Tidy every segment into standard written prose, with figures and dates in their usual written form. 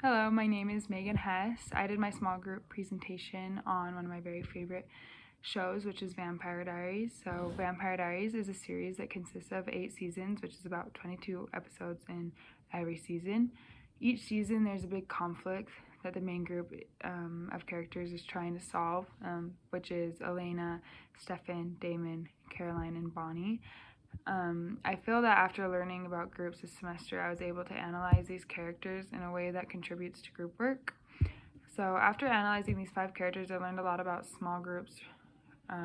Hello, my name is Megan Hess. I did my small group presentation on one of my very favorite shows, which is Vampire Diaries. So Vampire Diaries is a series that consists of 8 seasons, which is about 22 episodes in every season. Each season there's a big conflict that the main group of characters is trying to solve, which is Elena, Stefan, Damon, Caroline, and Bonnie. I feel that after learning about groups this semester, I was able to analyze these characters in a way that contributes to group work. So after analyzing these 5 characters, I learned a lot about small groups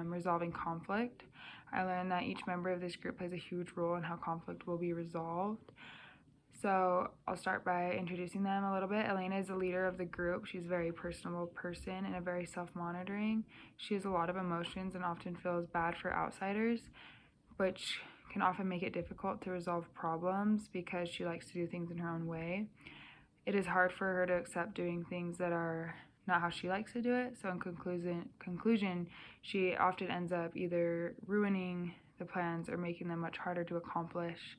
resolving conflict. I learned that each member of this group plays a huge role in how conflict will be resolved. So I'll start by introducing them a little bit. Elena is the leader of the group. She's a very personable person and a very self-monitoring. She has a lot of emotions and often feels bad for outsiders, which can often make it difficult to resolve problems because she likes to do things in her own way. It is hard for her to accept doing things that are not how she likes to do it. So in conclusion, she often ends up either ruining the plans or making them much harder to accomplish.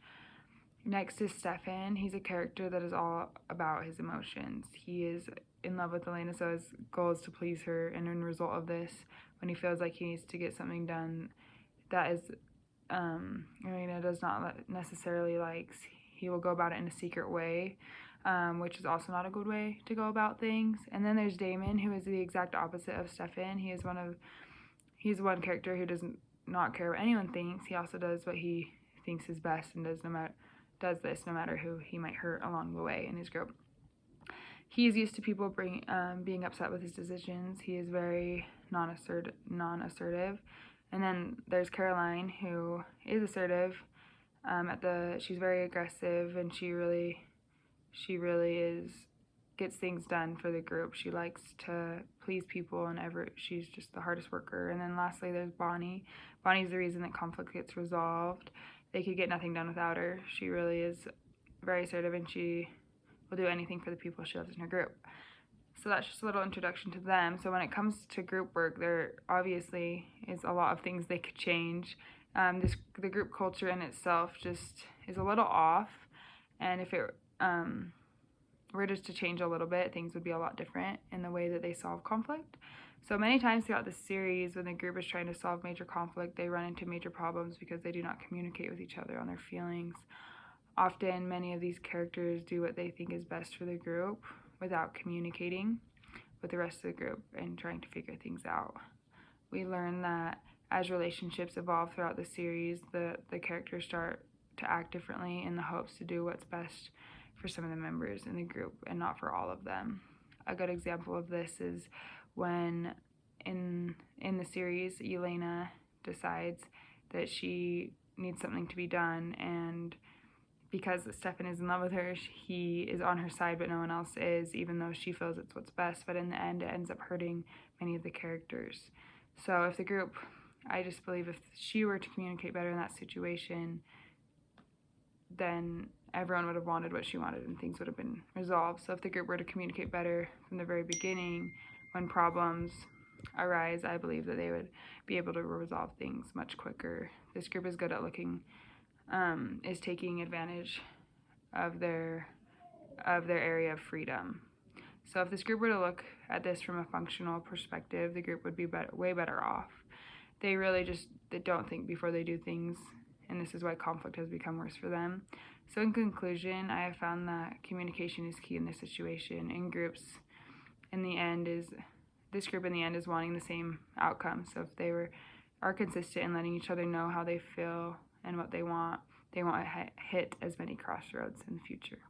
Next is Stefan. He's a character that is all about his emotions. He is in love with Elena, so his goal is to please her, and in result of this, when he feels like he needs to get something done that is Elena does not necessarily likes, he will go about it in a secret way, which is also not a good way to go about things. And then there's Damon, who is the exact opposite of Stefan. He's one character who does not care what anyone thinks. He also does what he thinks is best and does this no matter who he might hurt along the way in his group. He is used to people being upset with his decisions. He is very non-assertive. And then there's Caroline, who is assertive. She's very aggressive, and she really gets things done for the group. She likes to please people, and she's just the hardest worker. And then lastly, there's Bonnie. Bonnie's the reason that conflict gets resolved. They could get nothing done without her. She really is very assertive, and she will do anything for the people she loves in her group. So that's just a little introduction to them. So when it comes to group work, there obviously is a lot of things they could change. The group culture in itself just is a little off, and if it were just to change a little bit, things would be a lot different in the way that they solve conflict. So many times throughout the series, when the group is trying to solve major conflict, they run into major problems because they do not communicate with each other on their feelings. Often, many of these characters do what they think is best for the group without communicating with the rest of the group and trying to figure things out. We learn that as relationships evolve throughout the series, the characters start to act differently in the hopes to do what's best for some of the members in the group and not for all of them. A good example of this is when in the series, Elena decides that she needs something to be done, and because Stefan is in love with her, he is on her side, but no one else is, even though she feels it's what's best. But in the end, it ends up hurting many of the characters. So if the group, I just believe if she were to communicate better in that situation, then everyone would have wanted what she wanted and things would have been resolved. So if the group were to communicate better from the very beginning, when problems arise, I believe that they would be able to resolve things much quicker. This group is good at is taking advantage of their area of freedom. So if this group were to look at this from a functional perspective, the group would be way better off. They don't think before they do things, and this is why conflict has become worse for them. So in conclusion, I have found that communication is key in this situation. This group in the end is wanting the same outcome. So if they are consistent in letting each other know how they feel and what they won't hit as many crossroads in the future.